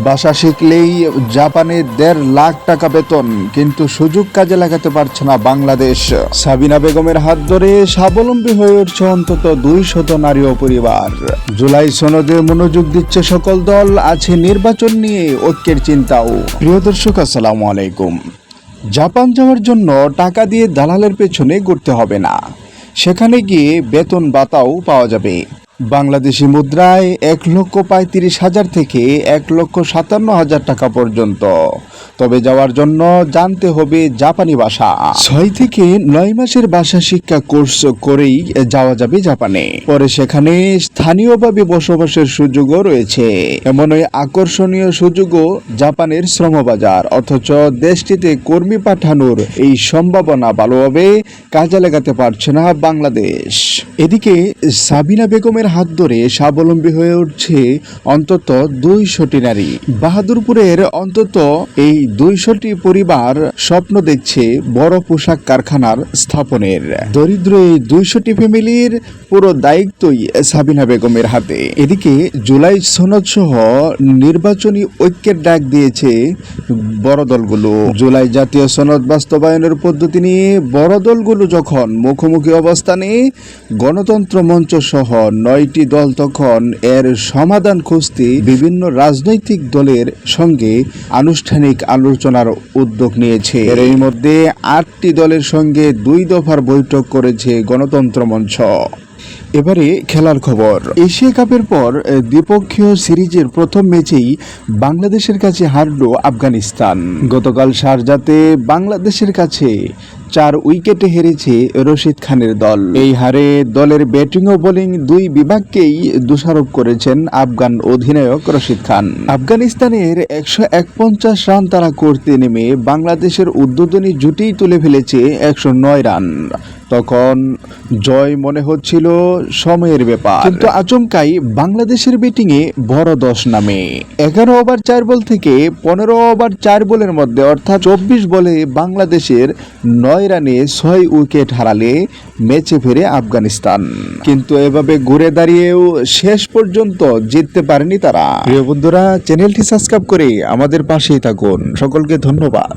ভাষা শিখলেই জাপানে ১.৫ লাখ টাকা বেতন, কিন্তু সুযোগ কাজে লাগাতে পারছে না বাংলাদেশ। সাবিনা বেগমের হাত ধরে স্বাবলম্বী হয়ে উঠছে অন্তত ২০০ নারী ও পরিবার। জুলাই সনদে মনোযোগ দিচ্ছে সকল দল, আছে নির্বাচন নিয়ে ঐক্যের চিন্তাও। প্রিয় দর্শক, আসসালামু আলাইকুম। জাপান যাওয়ার জন্য টাকা দিয়ে দালালের পেছনে ঘুরতে হবে না, সেখানে গিয়ে বেতন ভাতাও পাওয়া যাবে। বাংলাদেশি মুদ্রায় ১,৩৫,০০০ থেকে ১,৫৭,০০০ টাকা পর্যন্ত। তবে যাওয়ার জন্য জানতে হবে জাপানি ভাষা। ৬ থেকে ৯ মাসের ভাষা শিক্ষা কোর্স করেই যাওয়া যাবে জাপানে। পরে সেখানে স্থানীয়ভাবে বসবাসের সুযোগও রয়েছে। এমনই আকর্ষণীয় সুযোগও জাপানের শ্রমবাজার, অথচ দেশটিতে কর্মী পাঠানোর এই সম্ভাবনা ভালোভাবে কাজে লাগাতে পারছে না বাংলাদেশ। এদিকে সাবিনা বেগমের হাত ধরে স্বাবলম্বী হয়ে উঠছে অন্তত ২০০টি নারী। বাহাদুরপুরের অন্তত এই ২০০টি পরিবার স্বপ্ন দেখছে বড় পোশাক কারখানার স্থাপনের। দরিদ্র এই ২০০টি ফ্যামিলির পুরো দায়িত্বই সাবিনা বেগমের হাতে। এদিকে জুলাই সনদ সহ নির্বাচনী ঐক্যের ডাক দিয়েছে বড় দলগুলো। জুলাই জাতীয় সনদ বাস্তবায়নের পদ্ধতি নিয়ে বড় দলগুলো যখন মুখোমুখি অবস্থানে, গণতন্ত্র মঞ্চ সহ ৯টি দল তখন এর সমাধান খুঁজতে বিভিন্ন রাজনৈতিক দলের সঙ্গে আনুষ্ঠানিক আলোচনার উদ্যোগ নিয়েছে। এর মধ্যে ৮টি দলের সঙ্গে ২ দফার বৈঠক করেছে গণতন্ত্র মঞ্চ। এবারে খেলার খবর। এশিয়া কাপের পর দ্বিপক্ষীয় সিরিজের প্রথম ম্যাচেই বাংলাদেশের কাছে হারল আফগানিস্তান। গতকাল শারজাতে বাংলাদেশের কাছে ৪ উইকেটে হেরেছে রশিদ খানের দল। এই হারে দলের ব্যাটিং ও বোলিং ২ বিভাগকেই দোষারোপ করেছেন আফগান অধিনায়ক রশিদ খান। আফগানিস্তানের ১৪১ রান তাড়া করতে নেমে বাংলাদেশের উদ্বোধনী জুটি তুলে ফেলেছে ১০৯ রান। তখন জয় মনে হচ্ছিল সময়ের ব্যাপার, কিন্তু আচমকাই বাংলাদেশের ব্যাটিংয়ে বড় দশ নামে। ১১ ওভার ৪ বল থেকে ১৫ ওভার ৪ বলের মধ্যে অর্থাৎ ২৪ বলে বাংলাদেশের ৯ রানে ৬ উইকেট হারালে ম্যাচে ফেরে আফগানিস্তান। কিন্তু এভাবে ঘুরে দাঁড়িয়েও শেষ পর্যন্ত জিততে পারেনি তারা। প্রিয় বন্ধুরা, চ্যানেলটি সাবস্ক্রাইব করে আমাদের পাশেই থাকুন। সকলকে ধন্যবাদ।